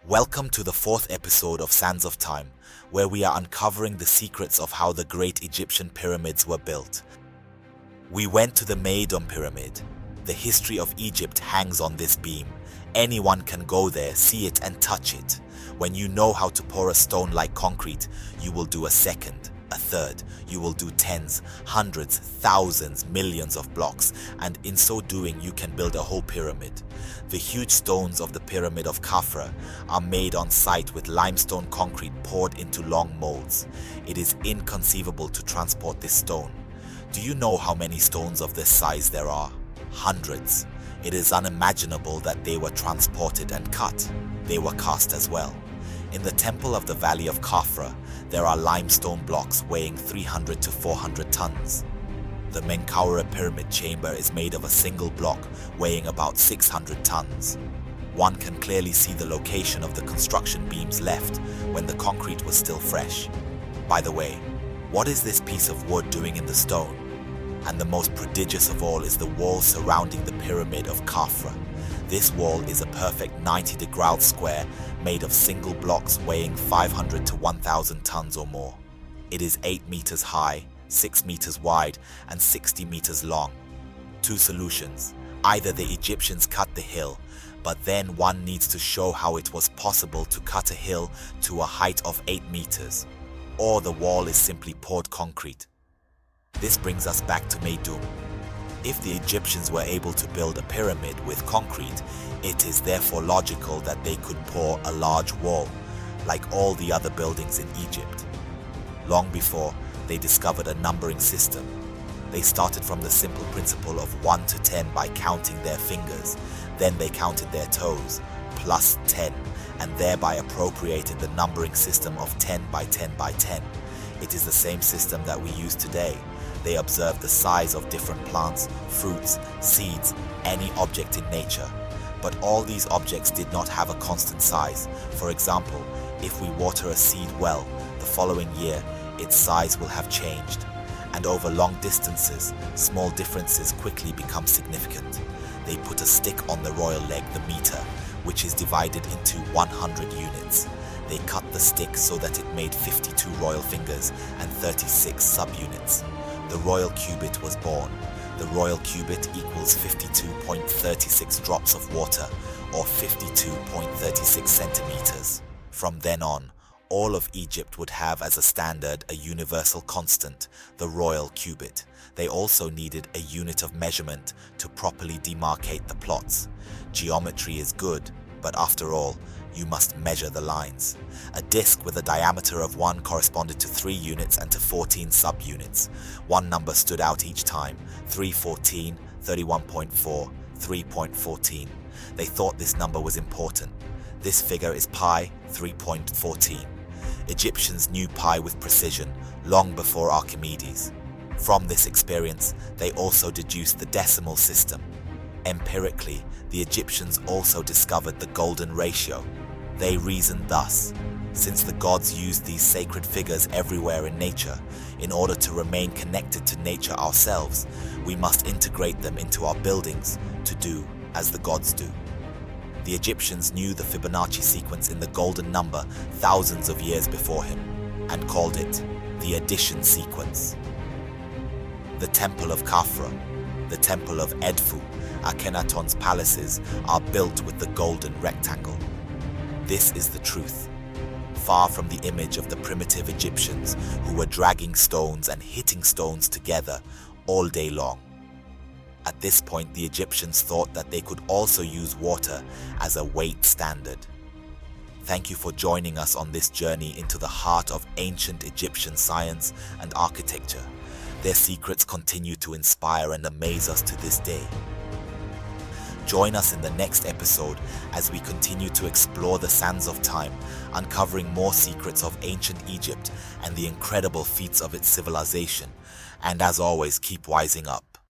Welcome to the fourth episode of Sands of Time, where we are uncovering the secrets of how the great Egyptian pyramids were built. We went to the Meidum Pyramid. The history of Egypt hangs on this beam. Anyone can go there, see it and touch it. When you know how to pour a stone like concrete, you will do a second, a third, you will do tens, hundreds, thousands, millions of blocks, and in so doing you can build a whole pyramid. The huge stones of the Pyramid of Khafra are made on site with limestone concrete poured into long molds. It is inconceivable to transport this stone. Do you know how many stones of this size there are? Hundreds. It is unimaginable that they were transported and cut. They were cast as well. In the Temple of the Valley of Khafra, there are limestone blocks weighing 300 to 400 tons. The Menkaure Pyramid chamber is made of a single block weighing about 600 tons. One can clearly see the location of the construction beams left when the concrete was still fresh. By the way, what is this piece of wood doing in the stone? And the most prodigious of all is the wall surrounding the Pyramid of Khafra. This wall is a perfect 90-degree square made of single blocks weighing 500 to 1,000 tons or more. It is 8 meters high, 6 meters wide, and 60 meters long. Two solutions. Either the Egyptians cut the hill, but then one needs to show how it was possible to cut a hill to a height of 8 meters, or the wall is simply poured concrete. This brings us back to Meidum. If the Egyptians were able to build a pyramid with concrete, it is therefore logical that they could pour a large wall, like all the other buildings in Egypt. Long before, they discovered a numbering system. They started from the simple principle of 1 to 10 by counting their fingers. Then they counted their toes, plus 10, and thereby appropriated the numbering system of 10 by 10 by 10. It is the same system that we use today. They observed the size of different plants, fruits, seeds, any object in nature. But all these objects did not have a constant size. For example, if we water a seed well, the following year, its size will have changed. And over long distances, small differences quickly become significant. They put a stick on the royal leg, the meter, which is divided into 100 units. They cut the stick so that it made 52 royal fingers and 36 subunits. The royal cubit was born. The royal cubit equals 52.36 drops of water, or 52.36 centimeters. From then on, all of Egypt would have as a standard a universal constant, the royal cubit. They also needed a unit of measurement to properly demarcate the plots. Geometry is good, but after all, you must measure the lines. A disc with a diameter of 1 corresponded to 3 units and to 14 subunits. One number stood out each time: 314, 31.4, 3.14. They thought this number was important. This figure is pi 3.14. Egyptians knew pi with precision long before Archimedes. From this experience, they also deduced the decimal system. Empirically, the Egyptians also discovered the golden ratio. They reasoned thus: since the gods used these sacred figures everywhere in nature, in order to remain connected to nature ourselves, we must integrate them into our buildings to do as the gods do. The Egyptians knew the Fibonacci sequence in the golden number thousands of years before him, and called it the addition sequence. The Temple of Khafra, the Temple of Edfu, Akhenaton's palaces are built with the golden rectangle. This is the truth, far from the image of the primitive Egyptians who were dragging stones and hitting stones together all day long. At this point, the Egyptians thought that they could also use water as a weight standard. Thank you for joining us on this journey into the heart of ancient Egyptian science and architecture. Their secrets continue to inspire and amaze us to this day. Join us in the next episode as we continue to explore the sands of time, uncovering more secrets of ancient Egypt and the incredible feats of its civilization. And as always, keep wising up.